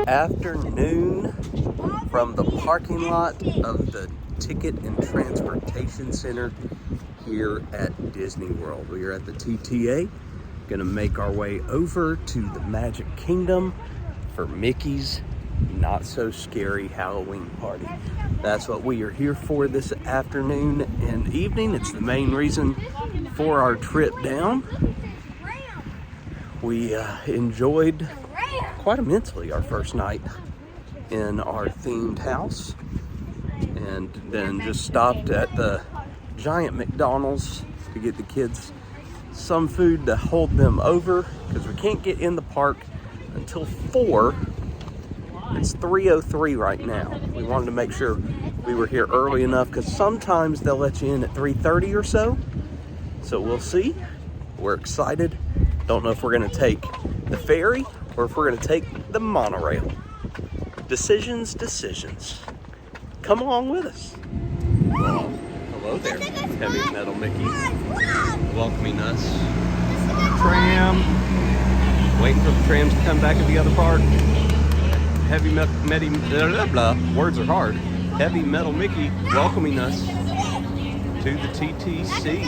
afternoon from the parking lot of the Ticket and Transportation Center here at Disney World. We are at the TTA, gonna make our way over to the Magic Kingdom for Mickey's Not So Scary Halloween Party. That's what we are here for this afternoon and evening. It's the main reason for our trip down. We enjoyed quite immensely our first night in our themed house, and then just stopped at the giant McDonald's to get the kids some food to hold them over, because we can't get in the park until 4. It's 3:03 right now. We wanted to make sure we were here early enough, because sometimes they'll let you in at 3:30 or so. So we'll see. We're excited. Don't know if we're gonna take the ferry or if we're gonna take the monorail. Decisions. Come along with us. Well, hello there, Heavy Metal Mickey. Welcoming us. Tram. Waiting for the trams to come back to the other park. Heavy Metal words are hard. Heavy Metal Mickey welcoming us to the TTC.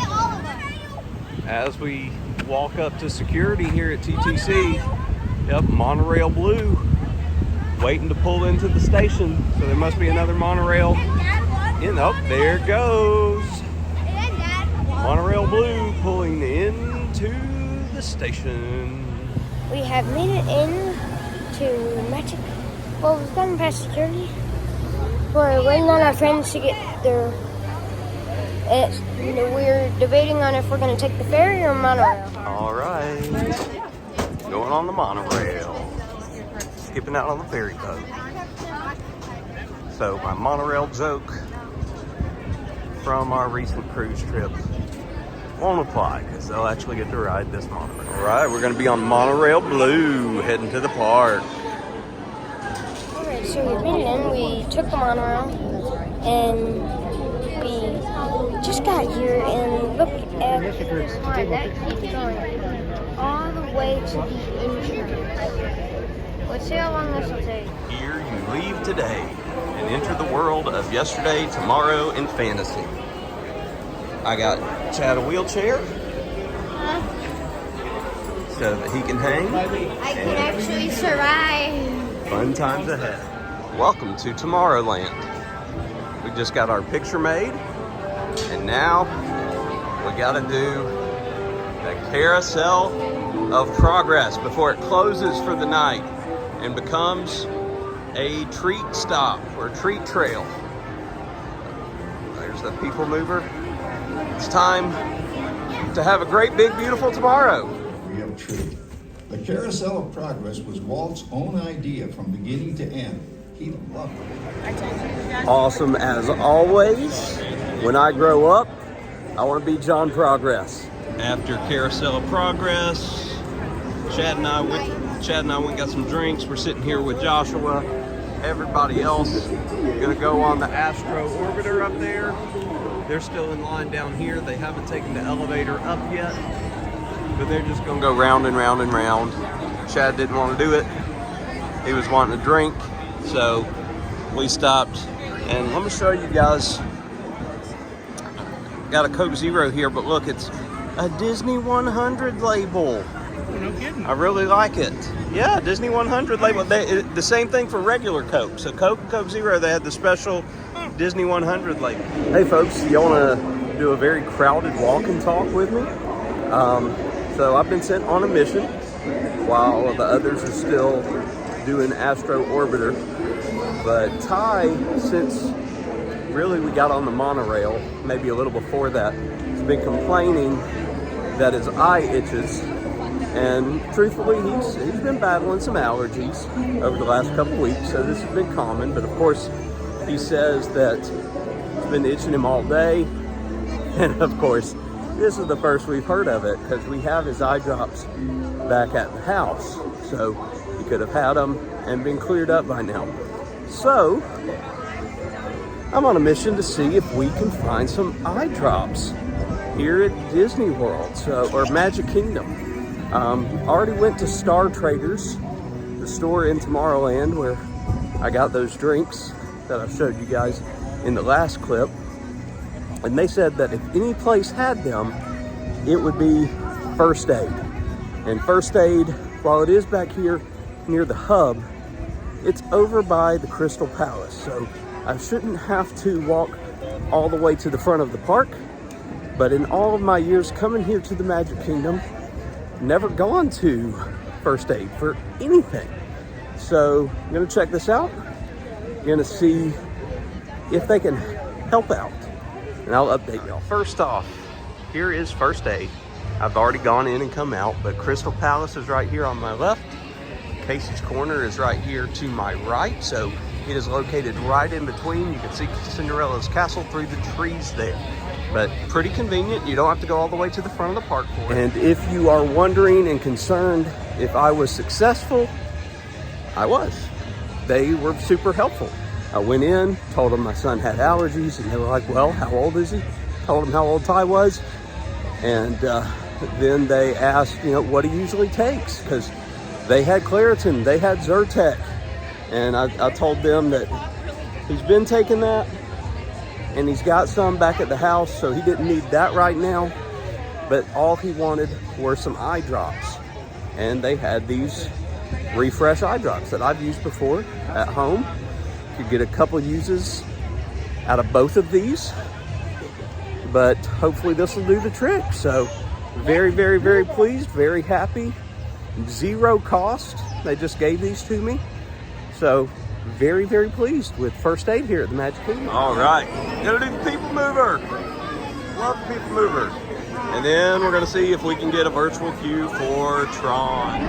As we walk up to security here at TTC, yep, monorail blue, waiting to pull into the station. So there must be another monorail. Oh, there it goes. Monorail blue pulling into the station. We have made it in to Magic. Well, we've gotten past security. We're waiting on our friends to get their. We're debating on if we're going to take the ferry or monorail. All right, going on the monorail. Skipping out on the ferry boat. So my monorail joke from our recent cruise trip won't apply, because they'll actually get to ride this monorail. All right, we're going to be on Monorail Blue, heading to the park. All right, so we've been in. We took the monorail, and we just got here, and look at that keeps going all the way to the entrance. Let's see how long this will take. Here you leave today and enter the world of yesterday, tomorrow, and fantasy. I got Chad a wheelchair so that he can hang. I can actually survive. Fun times ahead. Welcome to Tomorrowland. We just got our picture made, and now we gotta do the Carousel of Progress before it closes for the night and becomes a treat stop or a treat trail. There's the people mover. It's time to have a great, big, beautiful tomorrow. Real treat. The Carousel of Progress was Walt's own idea from beginning to end. He loved it. Awesome as always. When I grow up, I want to be John Progress. After Carousel of Progress, Chad and I went and got some drinks. We're sitting here with Joshua. Everybody else gonna go on the Astro Orbiter up there. They're still in line down here. They haven't taken the elevator up yet, but they're just gonna go round and round and round. Chad didn't want to do it. He was wanting to drink, so we stopped. And let me show you guys. Got a Coke Zero here, but look, it's a Disney 100 label. No kidding. I really like it. Yeah, Disney 100 label. The same thing for regular Coke. So Coke and Coke Zero, they had the special Disney 100 label. Hey folks, you want to do a very crowded walk and talk with me? So I've been sent on a mission while the others are still doing Astro Orbiter. But Ty, since really we got on the monorail, maybe a little before that, has been complaining that his eye itches. And truthfully, he's been battling some allergies over the last couple weeks, so this has been common. But of course, he says that it's been itching him all day. And of course, this is the first we've heard of it, because we have his eye drops back at the house. So he could have had them and been cleared up by now. So I'm on a mission to see if we can find some eye drops here at Disney World, or Magic Kingdom. Already went to Star Traders, the store in Tomorrowland where I got those drinks that I showed you guys in the last clip. And they said that if any place had them, it would be First Aid. And First Aid, while it is back here near the hub, it's over by the Crystal Palace. So I shouldn't have to walk all the way to the front of the park. But in all of my years coming here to the Magic Kingdom, never gone to First Aid for anything. So I'm gonna check this out. Gonna see if they can help out, and I'll update y'all. First off, here is First Aid. I've already gone in and come out, but Crystal Palace is right here on my left. Casey's Corner is right here to my right, so it is located right in between. You can see Cinderella's castle through the trees there. But pretty convenient. You don't have to go all the way to the front of the park for it. And if you are wondering and concerned if I was successful, I was. They were super helpful. I went in, told them my son had allergies, and they were like, well, how old is he? Told them how old Ty was. And then they asked, what he usually takes, because they had Claritin, they had Zyrtec. And I told them that he's been taking that, and he's got some back at the house, so he didn't need that right now. But all he wanted were some eye drops. And they had these refresh eye drops that I've used before at home. You could get a couple uses out of both of these, but hopefully this will do the trick. So very, very, very pleased, very happy. Zero cost. They just gave these to me. So very, very pleased with First Aid here at the Magic Kingdom. All right, gonna do the People Mover. Love the People Mover. And then we're gonna see if we can get a virtual queue for Tron.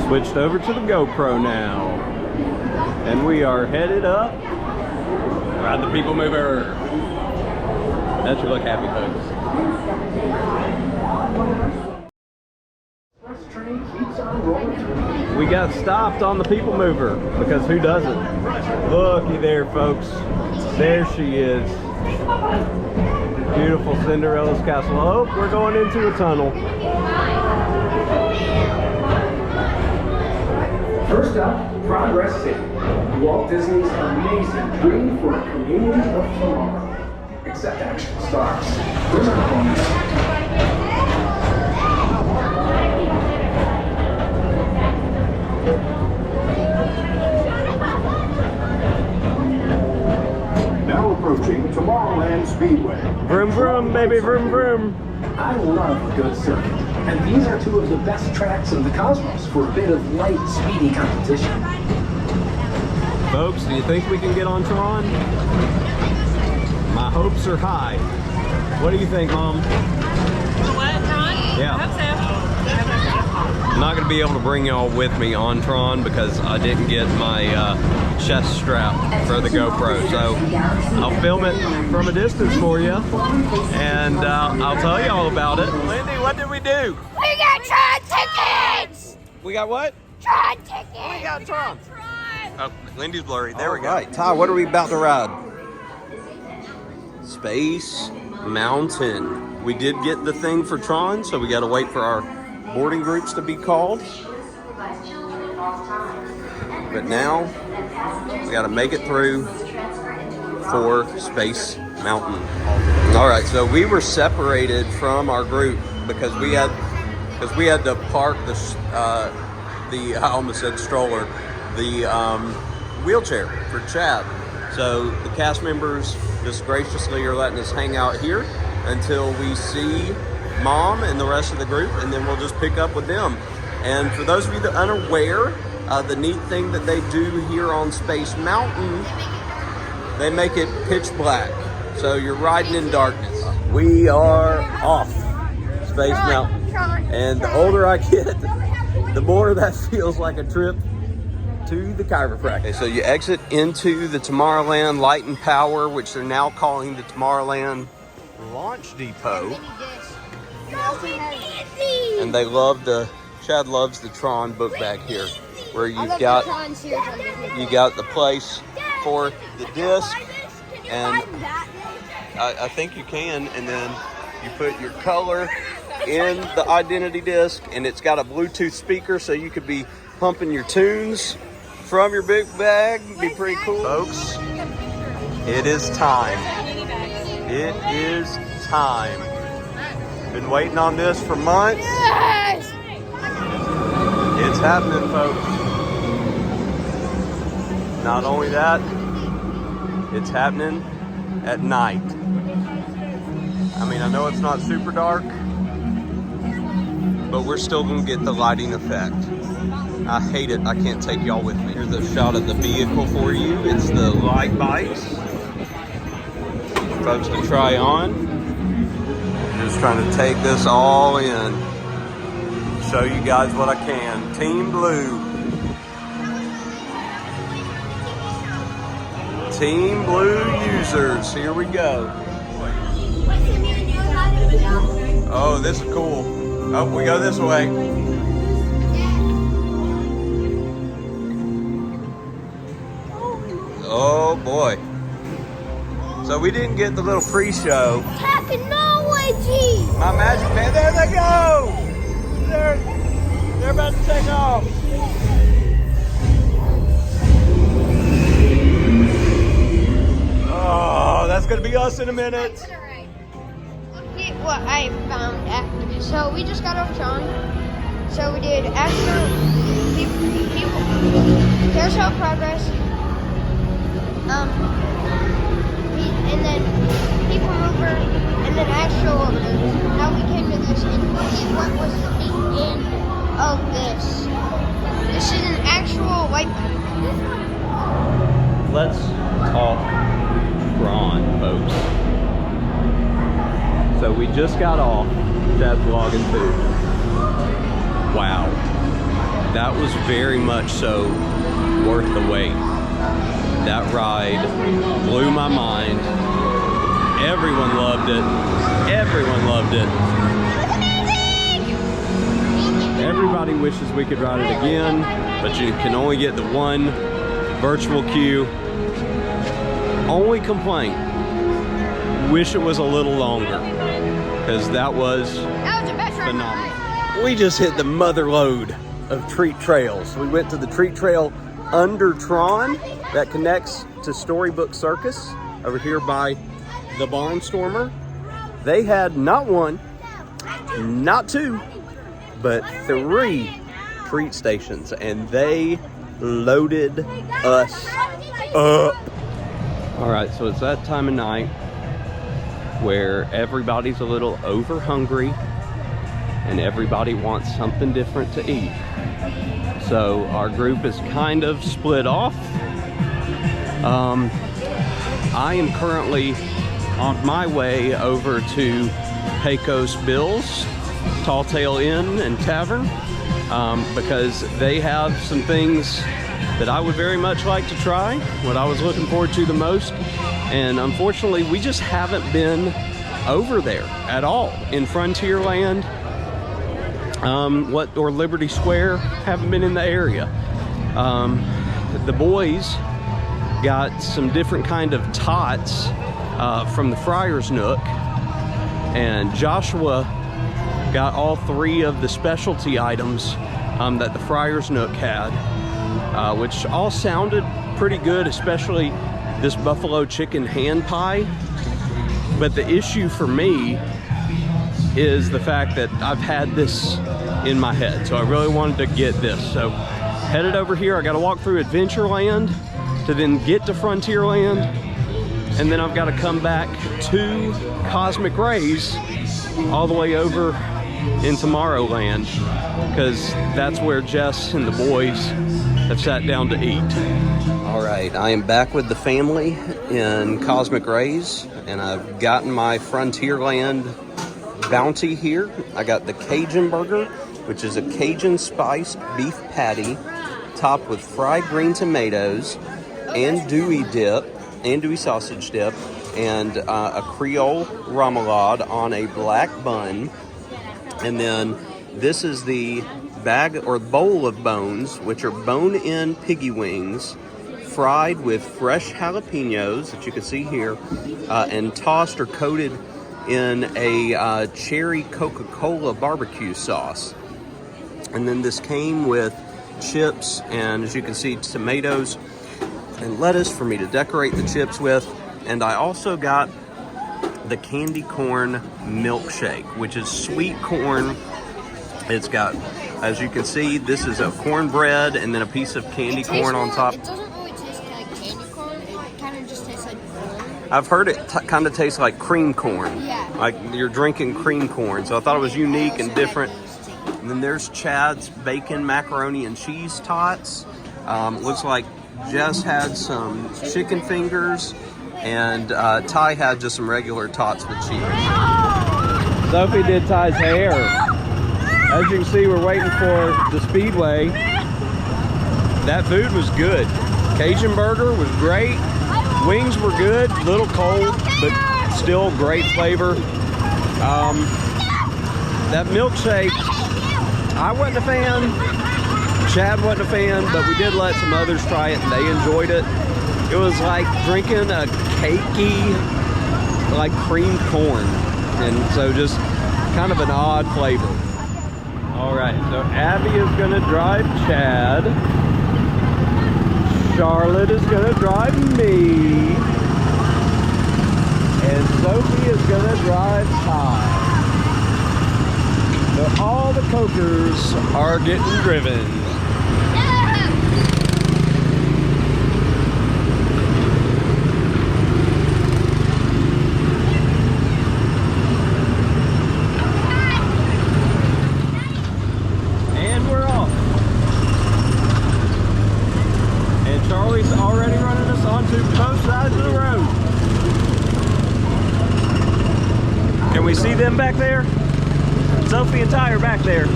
Switched over to the GoPro now. And we are headed up. Ride the People Mover. That should look happy, folks. We got stopped on the People Mover, because who doesn't? Looky there, folks. There she is. Beautiful Cinderella's castle. Oh, we're going into a tunnel. First up, Progress City. Walt Disney's amazing dream for a community of tomorrow. Except action stars. There's our bonus. Now approaching Tomorrowland Speedway. Vroom, vroom, baby, vroom, vroom. I love a good circuit, and these are two of the best tracks in the cosmos for a bit of light, speedy competition. Folks, do you think we can get on Tron? My hopes are high. What do you think, Mom? What, Tron? Yeah. I hope so. I'm not going to be able to bring y'all with me on Tron because I didn't get my chest strap for the GoPro. So I'll film it from a distance for you, and I'll tell you all about it. Lindy, what did we do? We got Tron tickets! We got what? Tron tickets! We got Tron. Oh, Lindy's blurry. There we go. Right, Ty, what are we about to ride? Space Mountain. We did get the thing for Tron, so we got to wait for our boarding groups to be called. But now we got to make it through for Space Mountain. All right, so we were separated from our group because we had to park the I almost said stroller, the wheelchair for Chad. So the cast members just graciously are letting us hang out here until we see Mom and the rest of the group, and then we'll just pick up with them. And for those of you that are unaware, the neat thing that they do here on Space Mountain, they make it pitch black. So you're riding in darkness. We are off Space Mountain. And the older I get, the more that feels like a trip to the chiropractor. Okay, so you exit into the Tomorrowland Light and Power, which they're now calling the Tomorrowland Launch Depot. And they love Chad loves the Tron book back here, where you've got the place for the disc, and I think you can, and then you put your color in the identity disc, and it's got a Bluetooth speaker, so you could be pumping your tunes from your big bag. Be pretty cool. Folks, it is time. It is time. Been waiting on this for months. Yes! It's happening, folks. Not only that, it's happening at night. I mean, I know it's not super dark, but we're still gonna get the lighting effect. I hate it, I can't take y'all with me. Here's a shot of the vehicle for you. It's the light bikes. Folks to try on. Just trying to take this all in. Show you guys what I can. Team Blue. Team Blue users, here we go. Oh, this is cool. Oh, we go this way. Oh boy. So we didn't get the little pre-show. Technology! My magic man, there they go! They're about to take off. Oh, that's gonna be us in a minute. Look at what I found after. So we just got off John. So we did actual people carousel progress. And then people mover, and then actual moves. Now we came to this, and look at what was the end of this. This is an actual white bike. Let's talk Ron, folks. So we just got off Dad's Vlogging 2. Wow. That was very much so worth the wait. That ride blew my mind. Everyone loved it. Everyone loved it. Everybody wishes we could ride it again, but you can only get the one virtual queue. Only complaint, wish it was a little longer, because that was phenomenal. We just hit the mother lode of treat trails. We went to the treat trail under Tron that connects to Storybook Circus over here by the Barnstormer. They had not one, not two, but 3 treat stations, and they loaded us up. All right, so it's that time of night where everybody's a little over hungry and everybody wants something different to eat. So our group is kind of split off. I am currently on my way over to Pecos Bill's Tall Tale Inn and Tavern because they have some things that I would very much like to try, what I was looking forward to the most. And unfortunately, we just haven't been over there at all in Frontierland or Liberty Square, haven't been in the area. The boys got some different kind of tots from the Friar's Nook, and Joshua got all 3 of the specialty items that the Friar's Nook had, which all sounded pretty good, especially this buffalo chicken hand pie. But the issue for me is the fact that I've had this in my head, so I really wanted to get this. So headed over here, I got to walk through Adventureland to then get to Frontierland, and then I've got to come back to Cosmic Rays all the way over in Tomorrowland, because that's where Jess and the boys have sat down to eat. All right, I am back with the family in Cosmic Rays, and I've gotten my Frontierland bounty here. I got the Cajun burger, which is a Cajun spiced beef patty topped with fried green tomatoes and andouille sausage dip, and a Creole remoulade on a black bun. And then this is the bag or bowl of bones, which are bone-in piggy wings, fried with fresh jalapenos that you can see here, and tossed or coated in a cherry Coca-Cola barbecue sauce. And then this came with chips, and as you can see, tomatoes and lettuce for me to decorate the chips with. And I also got the candy corn milkshake, which is sweet corn. It's got, as you can see, this is a cornbread and then a piece of candy corn on top. It doesn't really taste like candy corn. It kind of just tastes like corn. I've heard it kind of tastes like cream corn. Yeah. Like you're drinking cream corn. So I thought it was unique and different. And then there's Chad's bacon, macaroni, and cheese tots. Looks like Jess had some chicken fingers, and Ty had just some regular tots with cheese. Sophie did Ty's hair. As you can see, we're waiting for the Speedway. That food was good. Cajun burger was great. Wings were good, a little cold, but still great flavor. That milkshake, I wasn't a fan. Chad wasn't a fan, but we did let some others try it and they enjoyed it. It was like drinking a cakey, like cream corn. And so just kind of an odd flavor. All right, so Abby is gonna drive Chad. Charlotte is gonna drive me. And Sophie is gonna drive Ty. So all the cokers are getting driven. And we're off. And Charlie's already running us onto both sides of the road. Can we see them back there? Sophie and Ty are back there.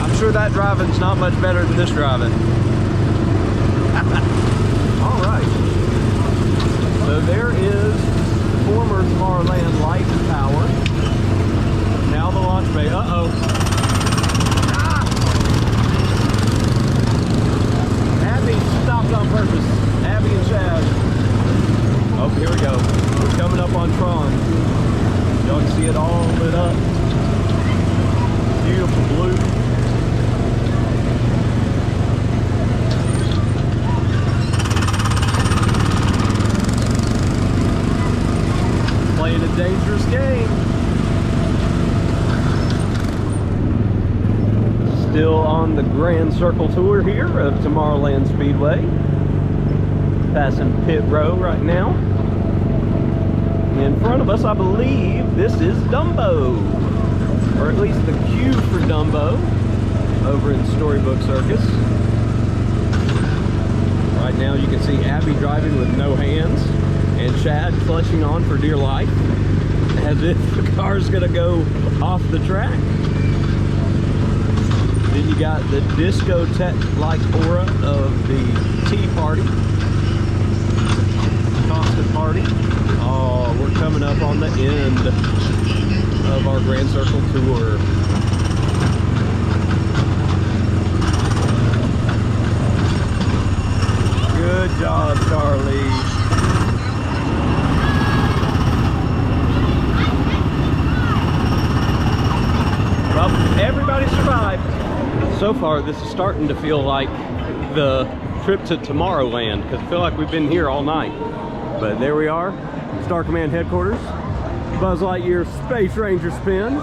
I'm sure that driving's not much better than this driving. All right. So there is the former Tomorrowland Light and Power. Now the launch bay. Uh-oh. Ah! Abby stopped on purpose. Abby and Chad. Oh, here we go. We're coming up on Tron. Y'all can see it all lit up. Beautiful blue. Playing a dangerous game. Still on the Grand Circle tour here of Tomorrowland Speedway. Passing pit row right now. In front of us, I believe this is Dumbo, or at least the queue for Dumbo over in Storybook Circus. Right now you can see Abby driving with no hands and Chad clutching on for dear life as if the car's gonna go off the track. Then you got the discotheque-like aura of the tea party, constant party. Oh, we're coming up on the end of our Grand Circle tour. Good job, Charlie. Well, everybody survived. So far, this is starting to feel like the trip to Tomorrowland, because I feel like we've been here all night. But there we are. Star Command headquarters. Buzz Lightyear Space Ranger spin.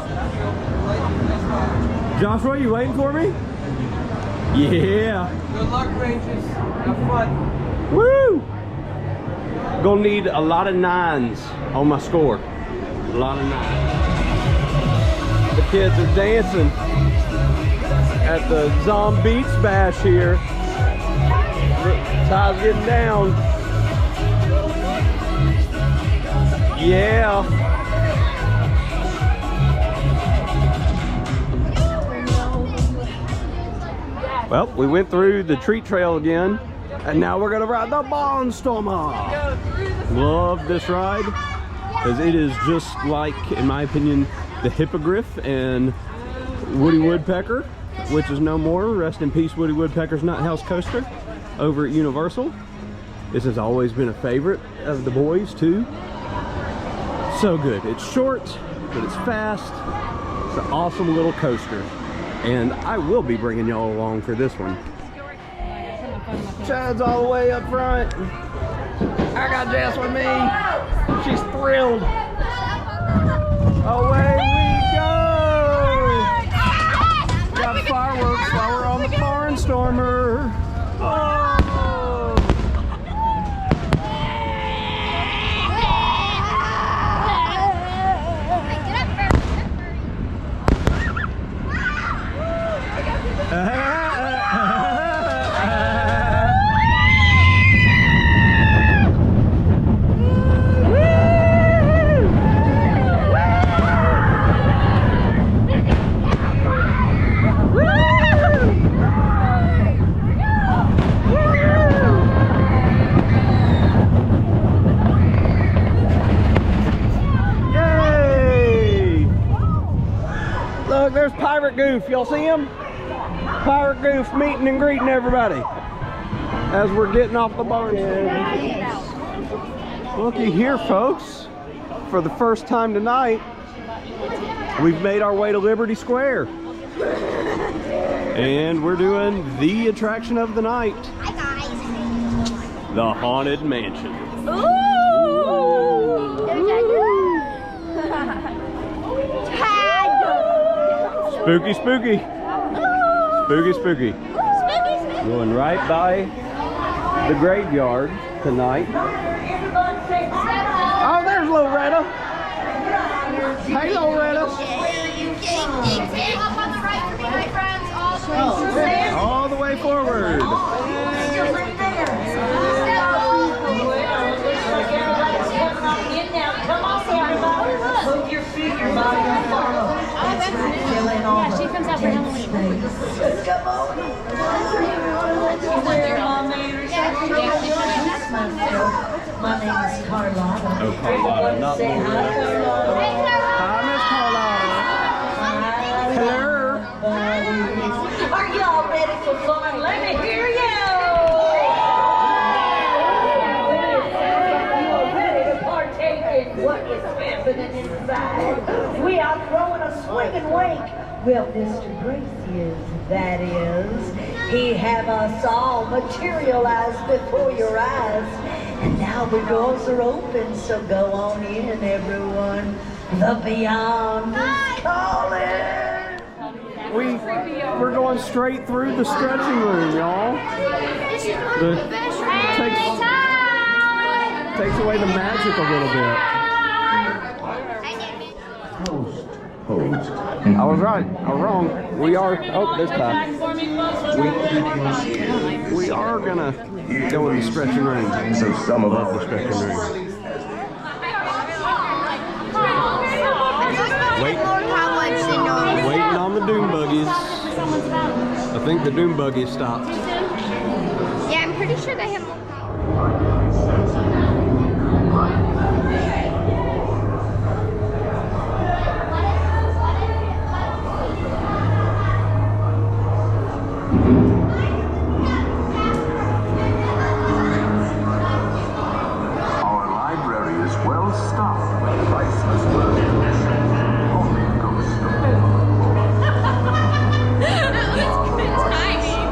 Joshua, you waiting for me? Yeah. Good luck, Rangers. Have fun. Woo! Gonna need a lot of 9s on my score. A lot of 9s. The kids are dancing at the Zombie Bash here. Ty's getting down. Yeah. Well, we went through the treat trail again, and now we're gonna ride the Barnstormer. Love this ride, because it is just like, in my opinion, the Hippogriff and Woody Woodpecker, which is no more. Rest in peace, Woody Woodpecker's Nut House Coaster over at Universal. This has always been a favorite of the boys too. So good. It's short, but it's fast. It's an awesome little coaster. And I will be bringing y'all along for this one. Chad's all the way up front. I got Jess with me. She's thrilled. Away we go! Got fireworks while we're on the Barnstormer. Oh! Look, there's Pirate Goof. Y'all see him? Pirate Goof meeting and greeting everybody as we're getting off the barn. Looky here, folks. For the first time tonight, we've made our way to Liberty Square. And we're doing the attraction of the night. Hi, guys. The Haunted Mansion. Spooky, spooky. Spooky, spooky. Going right by the graveyard tonight. Oh, there's Loretta. Hey, Loretta. All the way forward. Move your feet, your body will follow. Yeah, she comes out for Halloween. Come on. There, Mommy. My name is Carlotta. Oh, Carlotta, not Say hi, Loretta. Carlotta. Hi, Miss Carlotta. Hello. Are y'all ready for fun? Let me hear you. What is happening inside? We are throwing a swinging wake. Well, Mr. Gracie is, that is. He have us all materialized before your eyes. And now the doors are open, so go on in, everyone. The Beyond is calling. We're going straight through the stretching room, y'all. Takes away the magic a little bit. I was right. I was wrong. We are. Oh, there's Ty. We are gonna go in the stretching room. So some of the stretching room. Waiting on the doom buggies. I think the doom buggies stopped. Yeah, I'm pretty sure they have. Our library is well stocked with priceless works. Only ghosts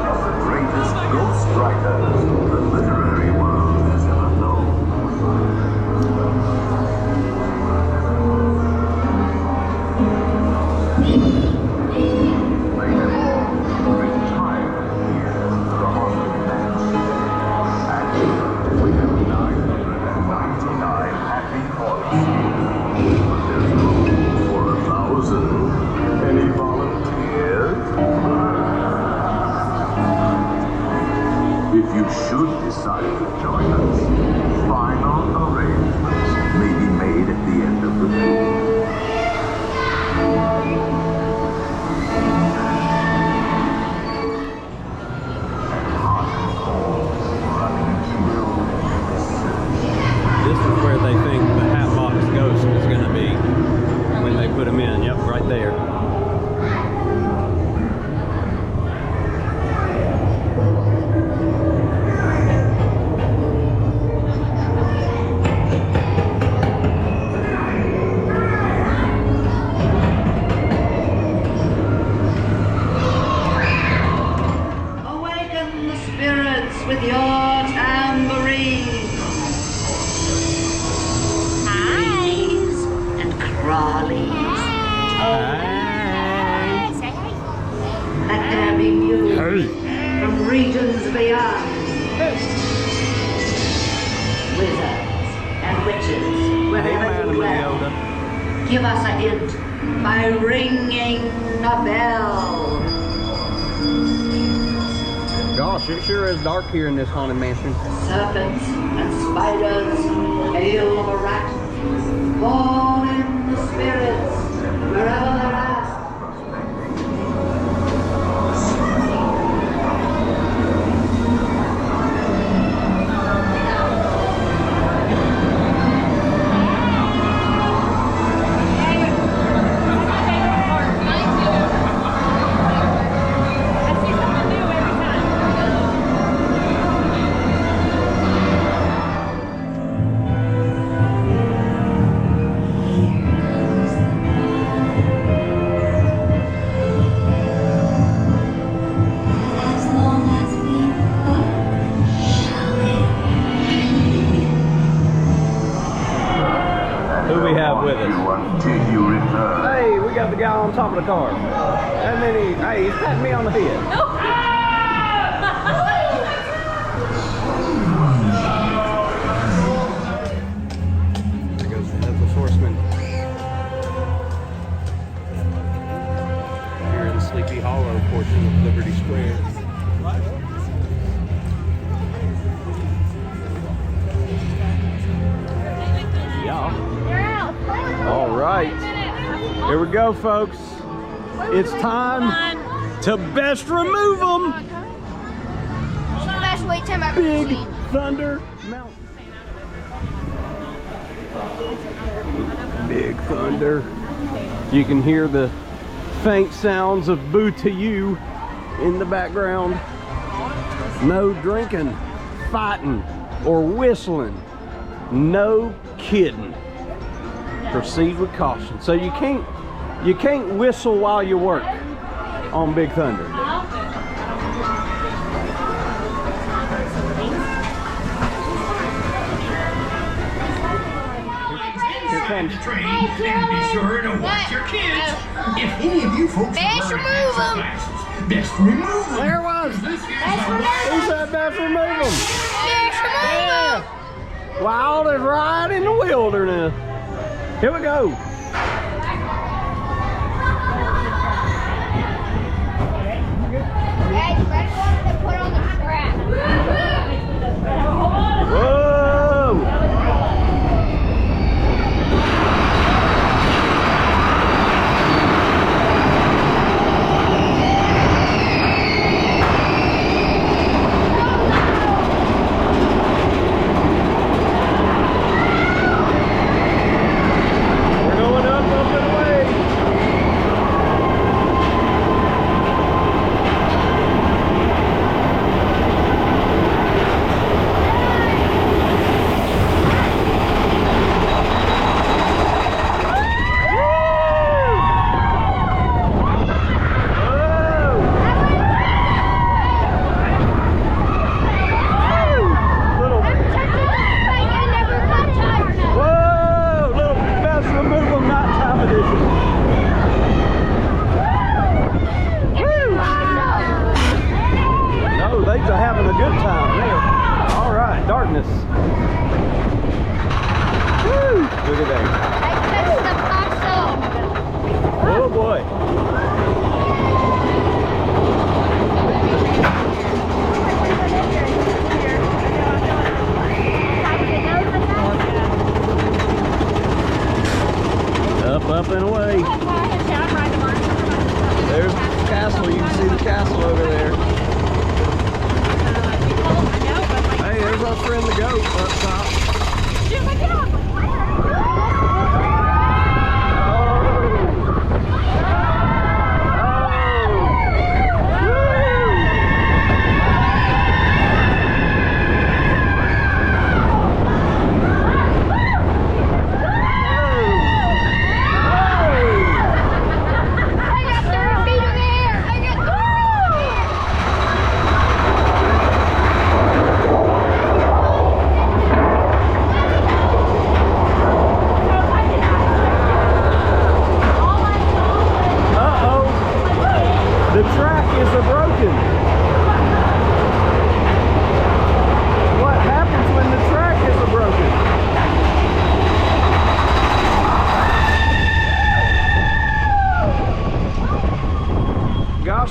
of the greatest ghost writers the literary world has ever known. They have all retired here at the Haunted Mansion. And we have 999 happy corpses. But there's room for 1,000. Any volunteers? If you should decide to join us, final arrangements may be made at the end of the tour. This is where they think the Hatbox Ghost is going to be when they put him in. Yep, right there. spirits with your tambourines. Eyes and crawlies. Let there be news from regions beyond. Wizards and witches, wherever you dwell, give us a hint by ringing the bell. Gosh, it sure is dark here in this haunted mansion. Serpents and spiders, hail of a rat, call in the spirits wherever they're at. Until you return. Hey, we got the guy on top of the car. And then he's patting me on the head. There goes the Headless Horseman. Here in the Sleepy Hollow portion of Liberty Square. All right, here we go, folks. It's time to best remove them. Big Thunder Mountain. Big Thunder. You can hear the faint sounds of Boo to You in the background. No drinking, fighting, or whistling. No kidding. Proceed with caution. So you can't whistle while you work on Big Thunder. Here comes Be sure to watch your kids. If any of you folks Best remove them. best remove them. There it was. Who said best remove them? Yeah. Wild as ride in the wilderness. Here we go. Whoa! Up and away. There's the castle. You can see the castle over there. Hey, there's our friend the goat up top.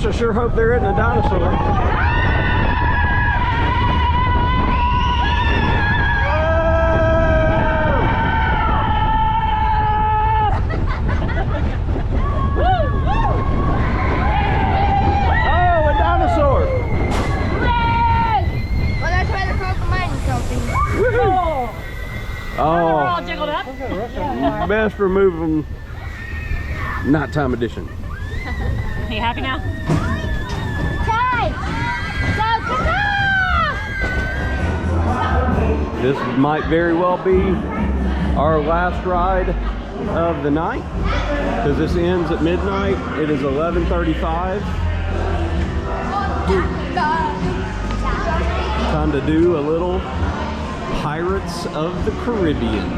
I sure hope there isn't a dinosaur. Oh, best remove them. Nighttime edition. Are you happy now? This might very well be our last ride of the night because this ends at midnight. It is 11:35. Time to do a little Pirates of the Caribbean,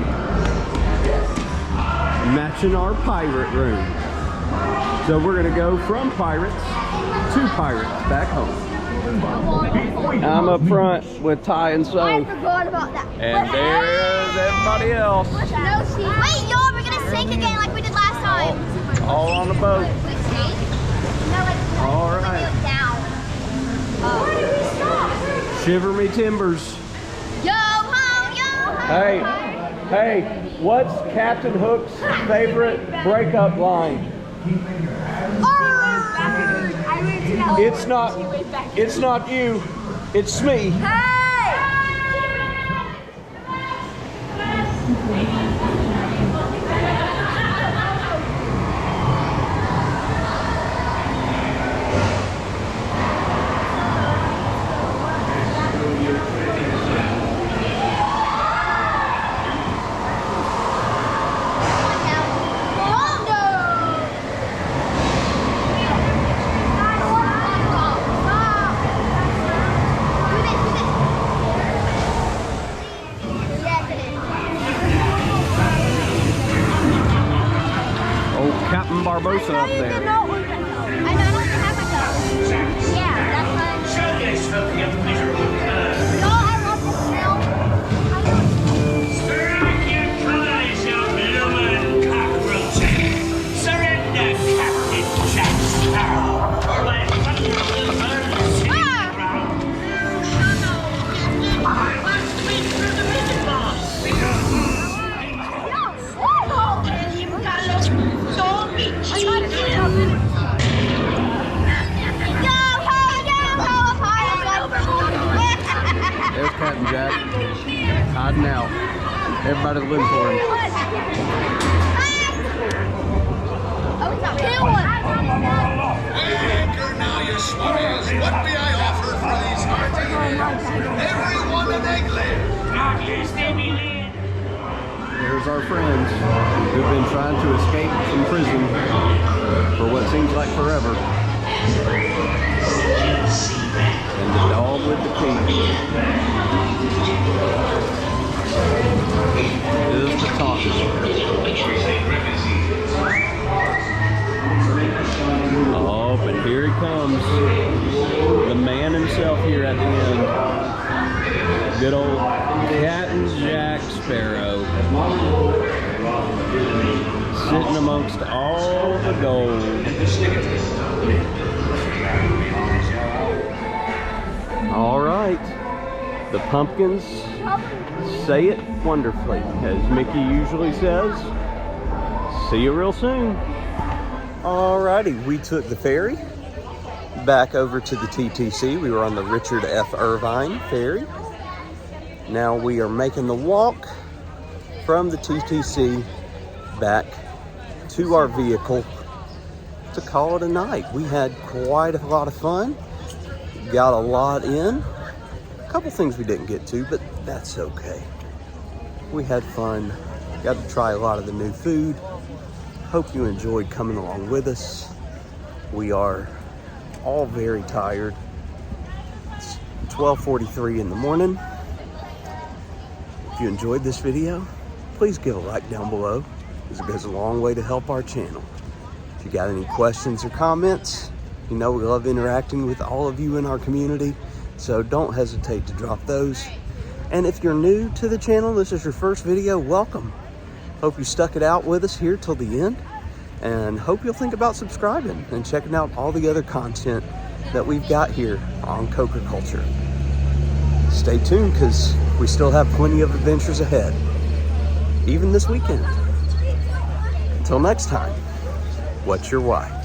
matching our pirate room. So we're gonna go from pirates to pirates back home. I'm up front with Ty and So. I forgot about that. And there's everybody else. Wait, y'all, we're gonna sink again like we did last time. All on the boat. We sink? No, like All right. down. Why did we stop? Shiver me timbers. Yo ho, yo ho. Hey, what's Captain Hook's favorite breakup line? It's not you, it's me. Barbosa up there. I know, I don't have my phone. Yeah, that's fine. Showcase for the miserable curve. No, I love this smell. Strike your colors, you bloomin' cockroaches. Surrender, Captain Jack Sparrow. Or let thunder will burn the city to the ground. Let's speak through the music box. There's Captain Jack, hiding out. Everybody's looking for him. Anchor now, you swabbies. What may I offer for these martinis? Everyone an egglet. At least they believe. There's our friends who've been trying to escape from prison for what seems like forever. And the dog with the key is the talking. Oh, but here he comes. The man himself here at the end. Good old Captain Jack Sparrow. Sitting amongst all the gold. All right, the pumpkins say it wonderfully, as Mickey usually says. See you real soon. Alrighty, we took the ferry back over to the TTC. We were on the Richard F. Irvine ferry. Now we are making the walk from the TTC back to our vehicle to call it a night. We had quite a lot of fun. Got a lot in. A couple things we didn't get to, but that's okay. We had fun. Got to try a lot of the new food. Hope you enjoyed coming along with us. We are all very tired. It's 12:43 in the morning. If you enjoyed this video, please give a like down below, as it goes a long way to help our channel. If you got any questions or comments, you know we love interacting with all of you in our community, so don't hesitate to drop those. And if you're new to the channel, this is your first video, welcome. Hope you stuck it out with us here till the end. and hope you'll think about subscribing and checking out all the other content that we've got here on Coker Culture. Stay tuned because we still have plenty of adventures ahead, even this weekend. Until next time, what's your why?